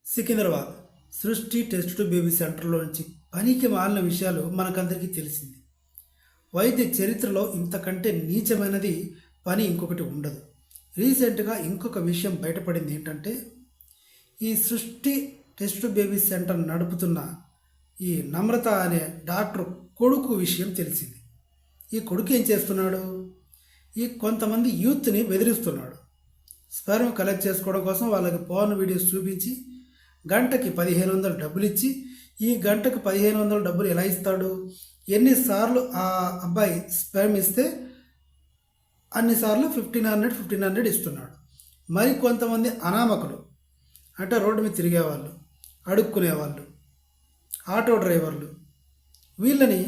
సికింద్రాబాద్ సృష్టి test baby సెంటర్లో నుంచి పనికి మాలిన విషయాలు మనకందరికీ తెలిసింది. వైద్య చరిత్రలో ఇంతకంటే నీచమైనది పని ఇంకొకటి ఉండదు. రీసెంట్గా ఇంకొక విషయం బయటపడింది. ఏంటంటే ఈ సృష్టి టెస్ట్ బేబీ సెంటర్ నడుపుతున్న ఈ నమ్రత అనే డాక్టర్ కొడుకు విషయం తెలిసింది. ఈ కొడుకు ఏం చేస్తున్నాడు? ఈ కొంతమంది యూత్ని బెదిరిస్తున్నాడు. స్పెర్మ్ కలెక్ట్ చేసుకోవడం కోసం వాళ్ళకి పోర్న్ వీడియోస్ చూపించి గంటకి 1500 డబ్బులు ఇచ్చి, ఈ గంటకు 1500 డబ్బులు ఎలా ఇస్తాడు? ఎన్నిసార్లు ఆ అబ్బాయి స్పెర్మ్ ఇస్తే అన్నిసార్లు 1500 ఇస్తున్నాడు. మరి కొంతమంది అనామకులు, అంటే రోడ్డు మీద తిరిగేవాళ్ళు, అడుక్కునేవాళ్ళు, ఆటో డ్రైవర్లు, వీళ్ళని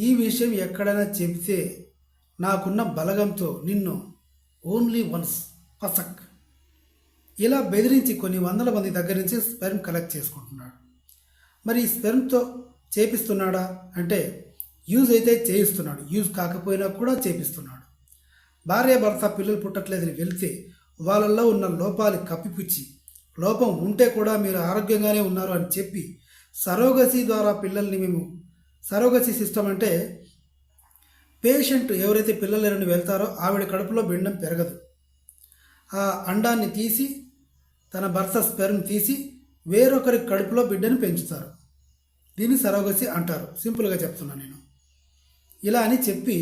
ఈ విషయం ఎక్కడైనా చెబితే నాకున్న బలగంతో నిన్ను ఓన్లీ వన్స్ పసక్ ఇలా బెదిరించి కొన్ని వందల మంది దగ్గర నుంచి స్పెర్మ్ కలెక్ట్ చేసుకుంటున్నాడు. మరి ఈ స్పెర్మ్తో చేపిస్తున్నాడా అంటే యూజ్ అయితే చేయిస్తున్నాడు, యూజ్ కాకపోయినా కూడా చేపిస్తున్నాడు. భార్య భర్త పిల్లలు పుట్టట్లేదని వెళ్తే వాళ్ళల్లో ఉన్న లోపాలు కప్పిపుచ్చి, లోపం ఉంటే కూడా మీరు ఆరోగ్యంగానే ఉన్నారు అని చెప్పి సరోగసీ ద్వారా పిల్లల్ని సరోగసీ సిస్టమ్ అంటే పేషెంట్ ఎవరైతే పిల్లలు లేరని వెళ్తారో ఆవిడ కడుపులో పిండం పెరగదు. ఆ అండాన్ని తీసి, తన భర్త స్పెర్మ్ తీసి వేరొకరి కడుపులో బిడ్డను పెంచుతారు. దీన్ని సరోగసీ అంటారు. సింపుల్గా చెప్తున్నాను నేను. ఇలా అని చెప్పి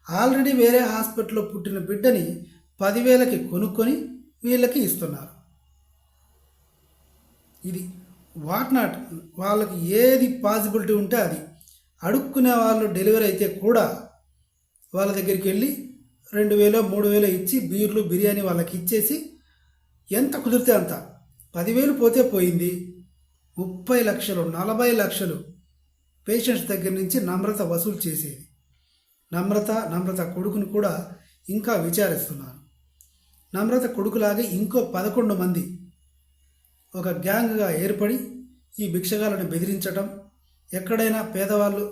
ఆల్రెడీ వేరే హాస్పిటల్లో పుట్టిన బిడ్డని 10,000కి కొనుక్కొని వీళ్ళకి ఇస్తున్నారు. ఇది వాట్ నాట్, వాళ్ళకి ఏది పాసిబిలిటీ ఉంటే అది. అడుక్కునే వాళ్ళు డెలివరీ అయితే కూడా వాళ్ళ దగ్గరికి వెళ్ళి 2,000 3,000 ఇచ్చి బీర్లు బిర్యానీ వాళ్ళకి ఇచ్చేసి ఎంత కుదిరితే అంత, 10,000 పోతే పోయింది, 30 లక్షలు 40 లక్షలు పేషెంట్స్ దగ్గర నుంచి నమ్రత వసూలు చేసేది. నమ్రత కొడుకును కూడా ఇంకా విచారిస్తున్నారు. నమ్రత కొడుకులాగే ఇంకో 11 మంది ఒక గ్యాంగ్గా ఏర్పడి ఈ భిక్షగాలను బెదిరించడం, ఎక్కడైనా పేదవాళ్ళు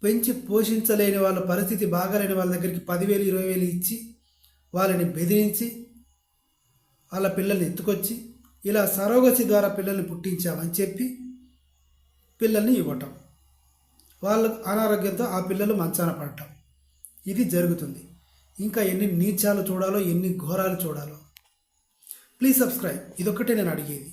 పెంచి పోషించలేని వాళ్ళ పరిస్థితి బాగాలేని వాళ్ళ దగ్గరికి 10,000 20,000 ఇచ్చి వాళ్ళని బెదిరించి వాళ్ళ పిల్లల్ని ఎత్తుకొచ్చి ఇలా సరోగసి ద్వారా పిల్లల్ని పుట్టించామని చెప్పి పిల్లల్ని ఇవ్వటం, వాళ్ళ అనారోగ్యంతో ఆ పిల్లలు మంచాన పడటం, ఇది జరుగుతుంది. ఇంకా ఎన్ని నీచాలు చూడాలో, ఎన్ని ఘోరాలు చూడాలో. Please subscribe. ఇదొక్కటే నేను అడిగేది.